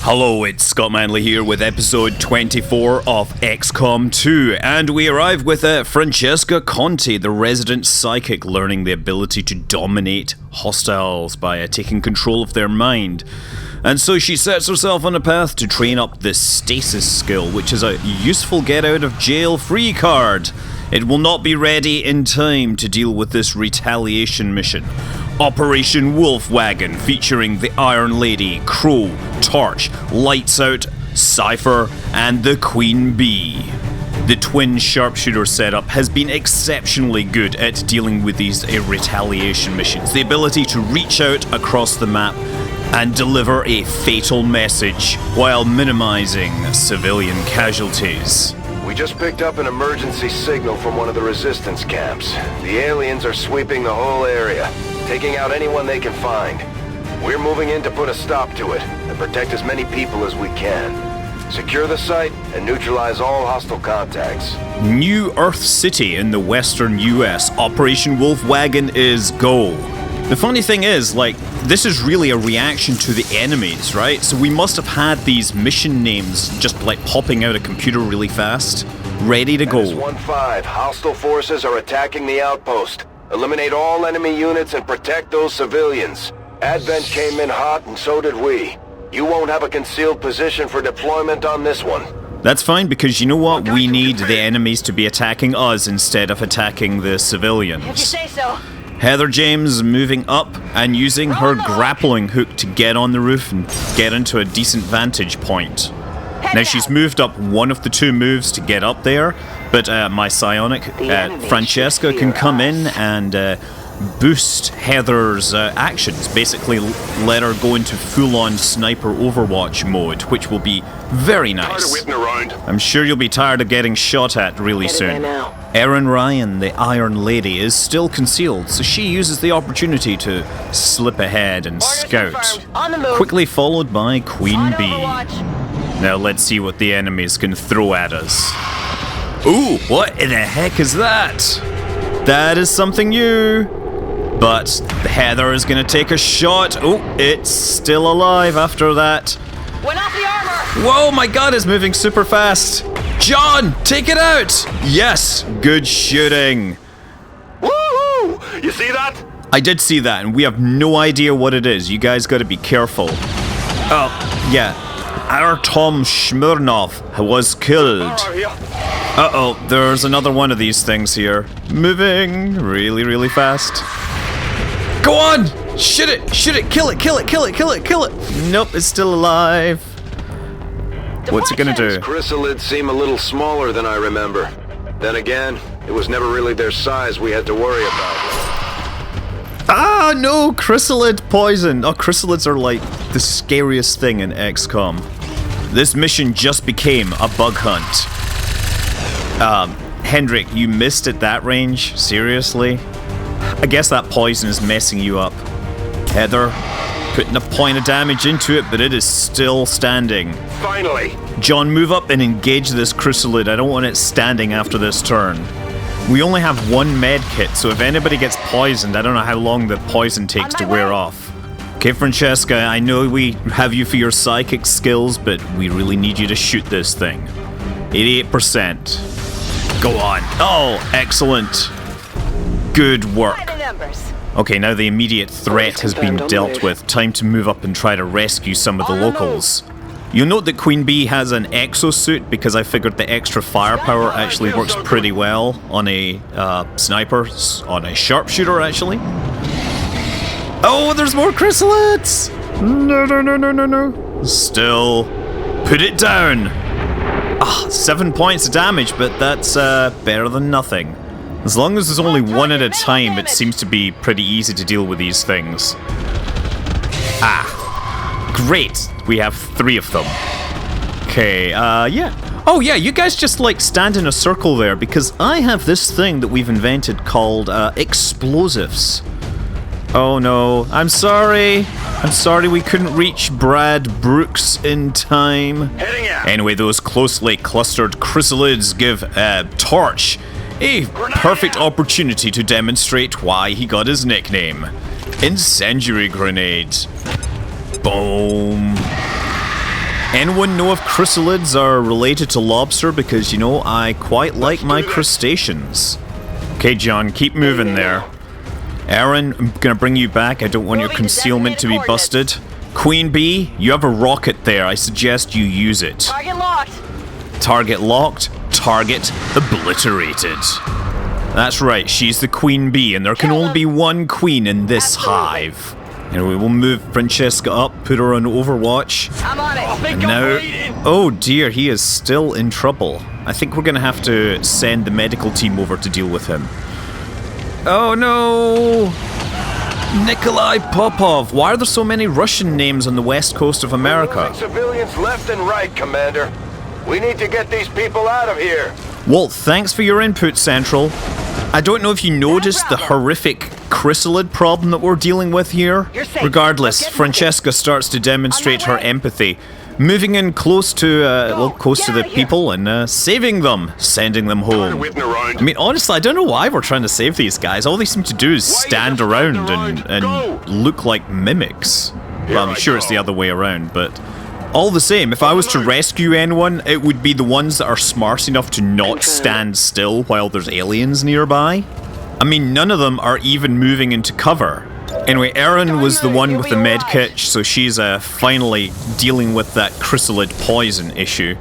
Hello, it's Scott Manley here with episode 24 of XCOM 2, and we arrive with Francesca Conti, the resident psychic, learning the ability to dominate hostiles by taking control of their mind. And so she sets herself on a path to train up the stasis skill, which is a useful get out of jail free card. It will not be ready in time to deal with this retaliation mission. Operation Wolf Wagon, featuring the Iron Lady, Crow, Torch, Lights Out, Cypher, and the Queen Bee. The twin sharpshooter setup has been exceptionally good at dealing with these retaliation missions. The ability to reach out across the map and deliver a fatal message while minimizing civilian casualties. We just picked up an emergency signal from one of the resistance camps. The aliens are sweeping the whole area, taking out anyone they can find. We're moving in to put a stop to it and protect as many people as we can. Secure the site and neutralize all hostile contacts. New Earth City in the western US. Operation Wolf Wagon is go. The funny thing is, this is really a reaction to the enemies, right? So we must have had these mission names just popping out a computer really fast, ready to go. 1-5, hostile forces are attacking the outpost. Eliminate all enemy units and protect those civilians. Advent came in hot and so did we. You won't have a concealed position for deployment on this one. That's fine, because you know what? We need the enemies to be attacking us instead of attacking the civilians. If you say so. Heather James moving up and using her grappling hook to get on the roof and get into a decent vantage point. Now she's moved up one of the two moves to get up there, but my psionic, Francesca, can come in and boost Heather's actions. Basically let her go into full-on sniper Overwatch mode, which will be very nice. I'm sure you'll be tired of getting shot at really soon. Erin Ryan, the Iron Lady, is still concealed, so she uses the opportunity to slip ahead and scout. Quickly followed by Queen Bee. Now let's see what the enemies can throw at us. Ooh, what in the heck is that? That is something new. But Heather is going to take a shot. Oh, it's still alive after that. Went off the armor. Whoa, my god, it's moving super fast. John, take it out. Yes, good shooting. Woohoo! You see that? I did see that, and we have no idea what it is. You guys got to be careful. Oh, yeah. Our Tom Smirnov was killed. Uh-oh, there's another one of these things here. Moving really, really fast. Go on! Shoot it! Shoot it! Kill it! Kill it! Kill it! Kill it! Kill it! Nope, it's still alive. What's it gonna do? Chrysalids seem a little smaller than I remember. Then again, it was never really their size we had to worry about. Ah, no! Chrysalid poison! Oh, chrysalids are like the scariest thing in XCOM. This mission just became a bug hunt. Hendrik, you missed at that range? Seriously? I guess that poison is messing you up. Heather, putting a point of damage into it, but it is still standing. Finally! John, move up and engage this chrysalid. I don't want it standing after this turn. We only have one med kit, so if anybody gets poisoned, I don't know how long the poison takes to wear off. Okay, Francesca, I know we have you for your psychic skills, but we really need you to shoot this thing. 88%. Go on. Oh, excellent. Good work. Okay, now the immediate threat has been dealt with. Time to move up and try to rescue some of the locals. You'll note that Queen Bee has an exosuit because I figured the extra firepower actually works pretty well on a sniper, on a sharpshooter actually. Oh, there's more chrysalids! No, no, no, no, no, no. Still, put it down. 7 points of damage, but that's better than nothing. As long as there's only one at a time, it seems to be pretty easy to deal with these things. Great. We have 3 of them. Okay, yeah. Oh yeah, you guys just stand in a circle there, because I have this thing that we've invented called explosives. Oh no, I'm sorry. I'm sorry we couldn't reach Brad Brooks in time. Anyway, those closely clustered chrysalids give Torch a perfect opportunity to demonstrate why he got his nickname. Incendiary grenade. Boom. Anyone know if chrysalids are related to lobster? Because, you know, I quite like my crustaceans. Okay, John, keep moving there. Aaron, I'm gonna bring you back. I don't want your concealment to be busted. Queen Bee, you have a rocket there. I suggest you use it. Target locked. Target locked, target obliterated. That's right, she's the Queen Bee, and there can only be one queen in this hive. And we will move Francesca up, put her on Overwatch. I'm on it. And now, oh dear, he is still in trouble. I think we're gonna have to send the medical team over to deal with him. Oh no! Nikolai Popov. Why are there so many Russian names on the west coast of America? Civilians left and right, Commander. We need to get these people out of here. Well, thanks for your input, Central. I don't know if you noticed the horrific chrysalid problem that we're dealing with here. You're safe. Regardless, Francesca starts to demonstrate her empathy, moving in close to, close to the people and saving them, sending them home. I mean, honestly, I don't know why we're trying to save these guys. All they seem to do is stand around and look like mimics. Well, I'm sure it's the other way around, but all the same, if I was to rescue anyone, it would be the ones that are smart enough to not stand still while there's aliens nearby. I mean, none of them are even moving into cover. Anyway, Erin was the one with the med kit, so she's finally dealing with that chrysalid poison issue.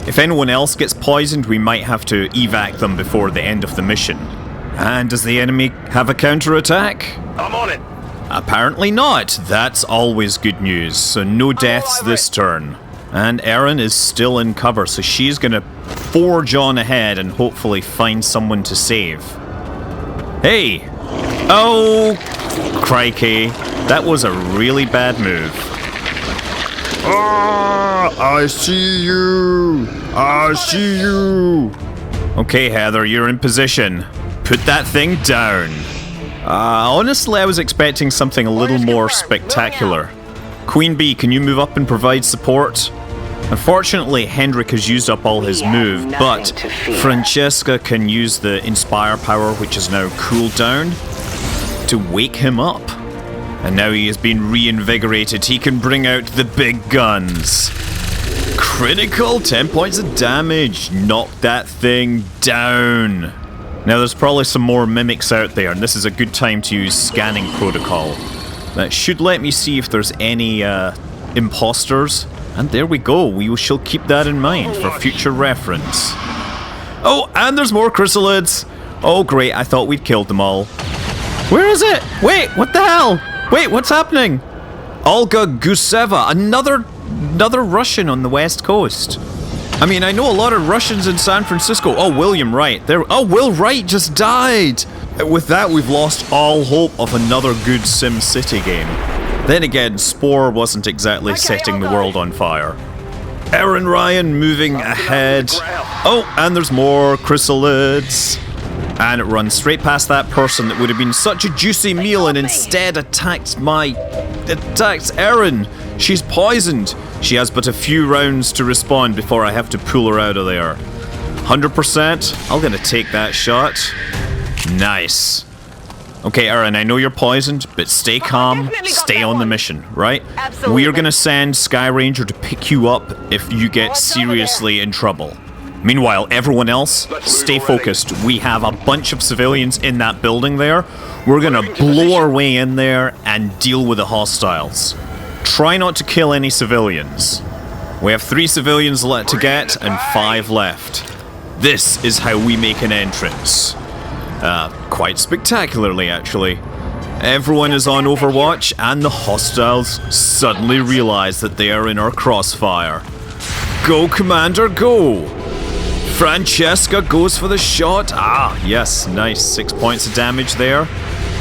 If anyone else gets poisoned, we might have to evac them before the end of the mission. And does the enemy have a counterattack? I'm on it. Apparently not. That's always good news. So no deaths this turn. And Erin is still in cover, so she's gonna forge on ahead and hopefully find someone to save. Hey! Oh, crikey. That was a really bad move. Ah, I see you! I see you! Okay, Heather, you're in position. Put that thing down. Honestly, I was expecting something a little more spectacular. Queen Bee, can you move up and provide support? Unfortunately, Hendrik has used up all his move, but Francesca can use the Inspire power, which is now cooled down, to wake him up. And now he has been reinvigorated. He can bring out the big guns. Critical, 10 points of damage. Knock that thing down. Now there's probably some more mimics out there, and this is a good time to use scanning protocol. That should let me see if there's any imposters. And there we go, we shall keep that in mind for future reference. Oh, and there's more chrysalids! Oh great, I thought we'd killed them all. Where is it? Wait, what the hell? Wait, what's happening? Olga Guseva, another Russian on the west coast. I mean, I know a lot of Russians in San Francisco. Oh, William Wright. Oh, Will Wright just died! With that, we've lost all hope of another good Sim City game. Then again, Spore wasn't exactly setting the world on fire. Aaron Ryan moving ahead. Oh, and there's more chrysalids. And it runs straight past that person that would have been such a juicy meal and instead attacks Aaron. She's poisoned. She has but a few rounds to respond before I have to pull her out of there. 100%. I'm gonna take that shot. Nice. Okay, Aaron, I know you're poisoned, but stay calm, stay on the mission, right? Absolutely. We are gonna send Sky Ranger to pick you up if you get seriously in trouble. Meanwhile, everyone else, stay focused. We have a bunch of civilians in that building there. We're gonna blow our way in there and deal with the hostiles. Try not to kill any civilians. We have 3 civilians to get and 5 left. This is how we make an entrance. Quite spectacularly, actually. Everyone is on Overwatch, and the hostiles suddenly realize that they are in our crossfire. Go, Commander, go! Francesca goes for the shot. Ah, yes, nice. 6 points of damage there.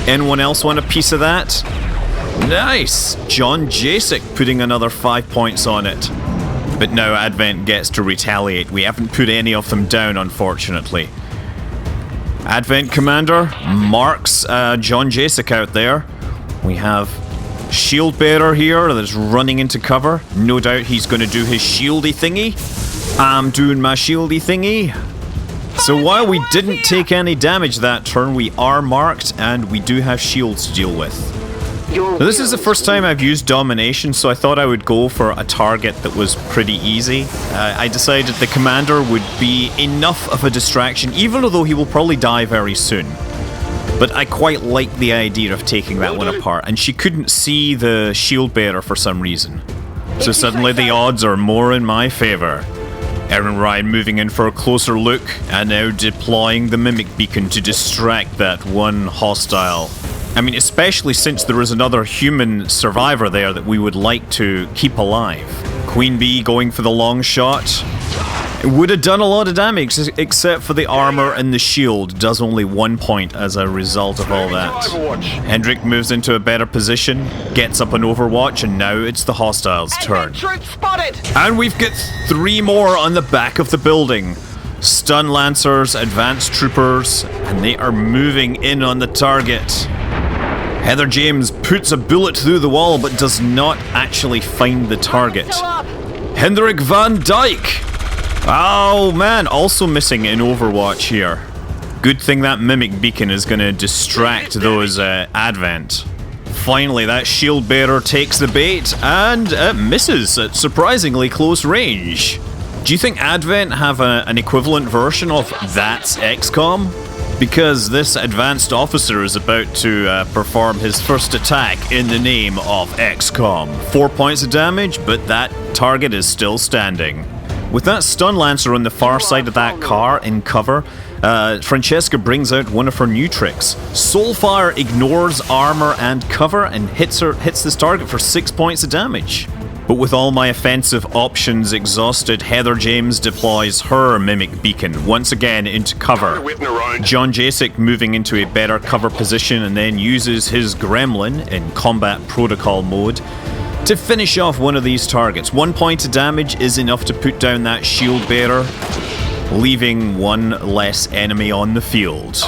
Anyone else want a piece of that? Nice! John Jasek putting another 5 points on it. But now Advent gets to retaliate. We haven't put any of them down, unfortunately. Advent Commander marks John Jasek out there. We have Shield Bearer here that's running into cover. No doubt he's going to do his shieldy thingy. I'm doing my shieldy thingy. So while we didn't take any damage that turn, we are marked and we do have shields to deal with. Now, this is the first time I've used domination, so I thought I would go for a target that was pretty easy. I decided the commander would be enough of a distraction, even though he will probably die very soon. But I quite like the idea of taking that one apart, and she couldn't see the shield bearer for some reason. So suddenly the odds are more in my favour. Aaron Ryan moving in for a closer look, and now deploying the mimic beacon to distract that one hostile. I mean, especially since there is another human survivor there that we would like to keep alive. Queen Bee going for the long shot. It would have done a lot of damage, except for the armor and the shield does only 1 point as a result of all that. Hendrik moves into a better position, gets up an overwatch, and now it's the hostiles' turn. And we've got 3 more on the back of the building. Stun Lancers, advanced troopers, and they are moving in on the target. Heather James puts a bullet through the wall but does not actually find the target. Hendrik van Dyke! Oh man, also missing in Overwatch here. Good thing that mimic beacon is going to distract those Advent. Finally, that shield bearer takes the bait and misses at surprisingly close range. Do you think Advent have an equivalent version of That's XCOM? Because this advanced officer is about to perform his first attack in the name of XCOM. 4 points of damage, but that target is still standing. With that stun lancer on the far side of that car in cover, Francesca brings out one of her new tricks. Soulfire ignores armor and cover and hits this target for 6 points of damage. But with all my offensive options exhausted, Heather James deploys her mimic beacon once again into cover. John Jasek moving into a better cover position and then uses his gremlin in combat protocol mode to finish off one of these targets. 1 point of damage is enough to put down that shield bearer, leaving one less enemy on the field.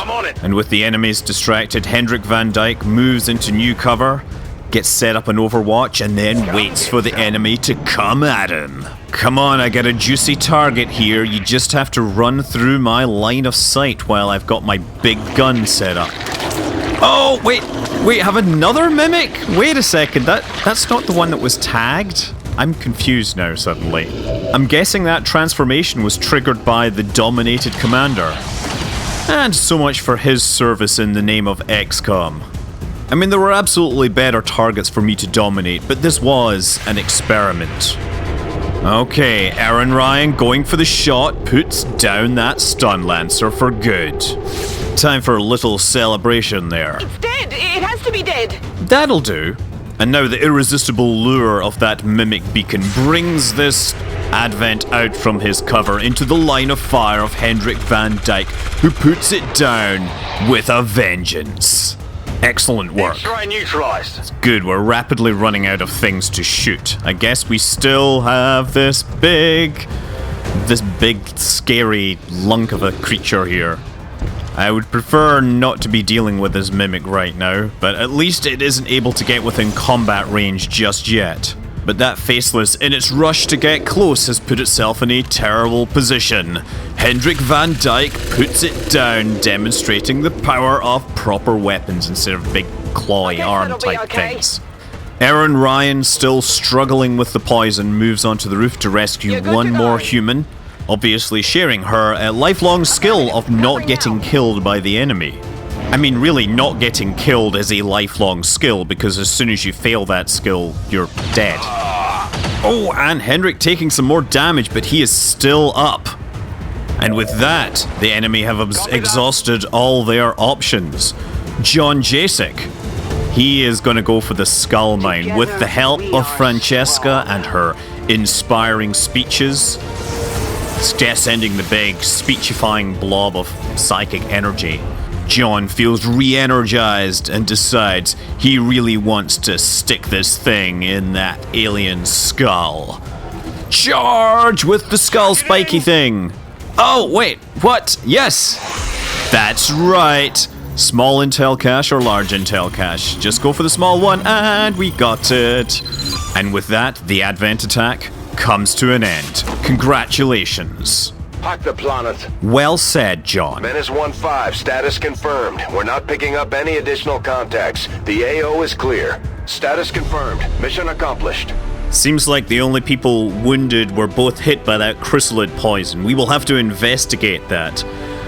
And with the enemies distracted, Hendrik van Dyke moves into new cover, gets set up an overwatch, and then waits for the enemy to come at him. Come on, I got a juicy target here. You just have to run through my line of sight while I've got my big gun set up. Oh, wait, have another mimic? Wait a second, that's not the one that was tagged? I'm confused now suddenly. I'm guessing that transformation was triggered by the dominated commander. And so much for his service in the name of XCOM. I mean, there were absolutely better targets for me to dominate, but this was an experiment. Okay, Aaron Ryan going for the shot, puts down that stun lancer for good. Time for a little celebration there. It's dead! It has to be dead! That'll do. And now the irresistible lure of that mimic beacon brings this Advent out from his cover into the line of fire of Hendrik van Dyke, who puts it down with a vengeance. Excellent work. Neutralized. It's good, we're rapidly running out of things to shoot. I guess we still have this big scary lunk of a creature here. I would prefer not to be dealing with this mimic right now, but at least it isn't able to get within combat range just yet. But that Faceless, in its rush to get close, has put itself in a terrible position. Hendrik van Dyke puts it down, demonstrating the power of proper weapons instead of big clawy arm type things. Aaron Ryan, still struggling with the poison, moves onto the roof to rescue one more human, obviously sharing her lifelong skill of not getting killed by the enemy. I mean, really, not getting killed is a lifelong skill, because as soon as you fail that skill, you're dead. Oh, and Hendrik taking some more damage, but he is still up. And with that, the enemy have exhausted all their options. John Jasek, he is going to go for the skull mine with the help of Francesca and her inspiring speeches, sending the big speechifying blob of psychic energy. John feels re-energized and decides he really wants to stick this thing in that alien skull. Charge with the skull spiky thing! Oh, wait, what? Yes! That's right! Small intel cache or large intel cache? Just go for the small one, and we got it! And with that, the Advent attack comes to an end. Congratulations. Fuck the planet. Well said, John. Menace 1-5, status confirmed. We're not picking up any additional contacts. The AO is clear. Status confirmed. Mission accomplished. Seems like the only people wounded were both hit by that chrysalid poison. We will have to investigate that.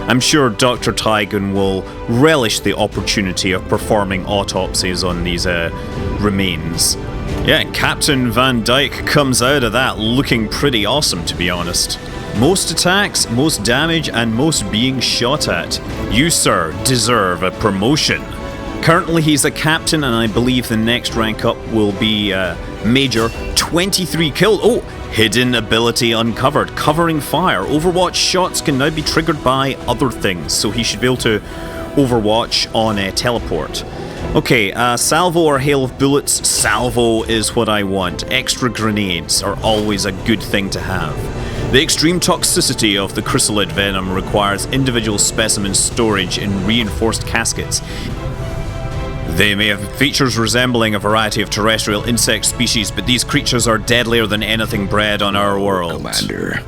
I'm sure Dr. Tygan will relish the opportunity of performing autopsies on these remains. Yeah, Captain Van Dyke comes out of that looking pretty awesome, to be honest. Most attacks, most damage, and most being shot at. You, sir, deserve a promotion. Currently he's a captain, and I believe the next rank up will be Major. 23 killed. Oh, hidden ability uncovered. Covering fire. Overwatch shots can now be triggered by other things, so he should be able to overwatch on a teleport. Okay, salvo or hail of bullets. Salvo is what I want. Extra grenades are always a good thing to have. The extreme toxicity of the chrysalid venom requires individual specimen storage in reinforced caskets. They may have features resembling a variety of terrestrial insect species, but these creatures are deadlier than anything bred on our world. Commander.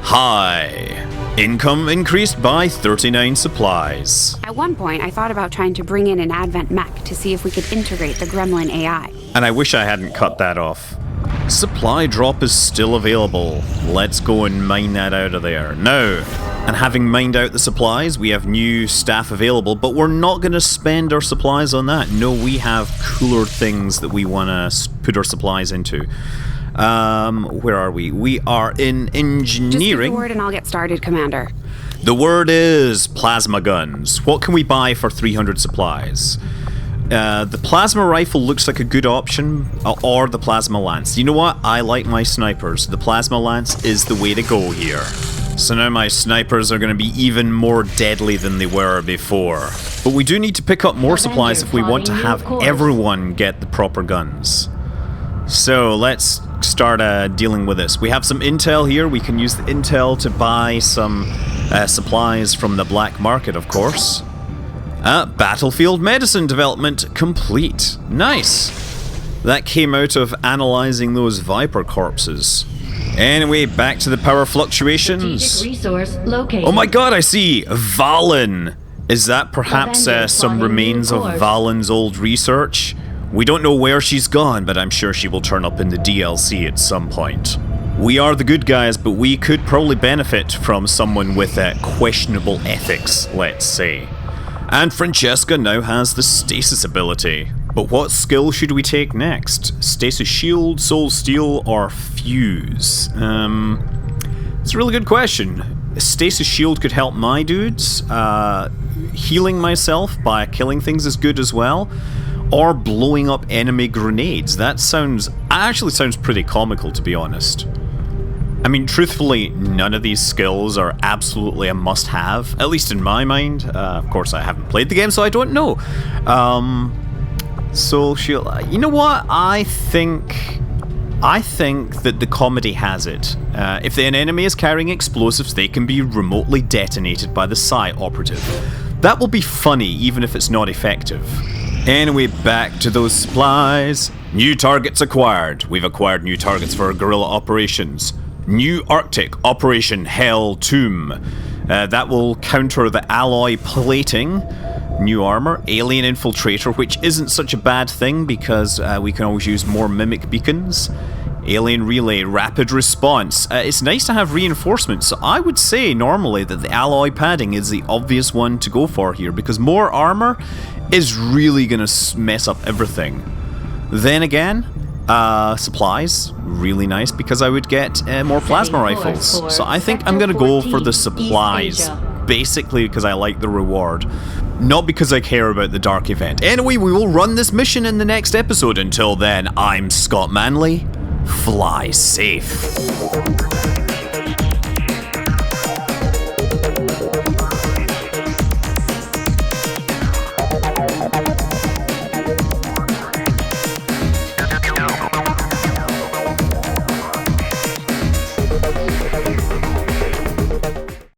Hi. Income increased by 39 supplies. At one point, I thought about trying to bring in an Advent mech to see if we could integrate the Gremlin AI. And I wish I hadn't cut that off. Supply drop is still available. Let's go and mine that out of there. Now, and having mined out the supplies, we have new staff available, but we're not going to spend our supplies on that. No, we have cooler things that we want to put our supplies into. Where are we? We are in engineering. Just give the word and I'll get started, Commander. The word is plasma guns. What can we buy for 300 supplies? The plasma rifle looks like a good option, or the plasma lance. You know what? I like my snipers. The plasma lance is the way to go here. So now my snipers are going to be even more deadly than they were before. But we do need to pick up more supplies if we want to have everyone get the proper guns. So let's start dealing with this. We have some intel here. We can use the intel to buy some supplies from the black market, of course. Battlefield medicine development complete. Nice. That came out of analyzing those Viper corpses. Anyway, back to the power fluctuations. Strategic resource located. Oh my god, I see! Valen! Is that perhaps some remains of Valen's old research? We don't know where she's gone, but I'm sure she will turn up in the DLC at some point. We are the good guys, but we could probably benefit from someone with questionable ethics, let's say. And Francesca now has the stasis ability. But what skill should we take next? Stasis Shield, Soul Steel, or Fuse? It's a really good question. Stasis Shield could help my dudes. Healing myself by killing things is good as well. Or blowing up enemy grenades. That actually sounds pretty comical, to be honest. I mean, truthfully, none of these skills are absolutely a must-have, at least in my mind. Of course, I haven't played the game, so I don't know. Soul Shield. You know what? I think that the comedy has it. If an enemy is carrying explosives, they can be remotely detonated by the Psi operative. That will be funny, even if it's not effective. Anyway, back to those supplies. New targets acquired. We've acquired new targets for our guerrilla operations. New Arctic Operation Hell Tomb. That will counter the alloy plating. New armor. Alien Infiltrator, which isn't such a bad thing because we can always use more mimic beacons. Alien Relay, Rapid Response. It's nice to have reinforcements, so I would say normally that the alloy padding is the obvious one to go for here because more armor is really going to mess up everything. Then again, supplies, really nice because I would get more plasma rifles. So I think I'm going to go for the supplies, basically because I like the reward. Not because I care about the dark event. Anyway, we will run this mission in the next episode. Until then, I'm Scott Manley. Fly safe.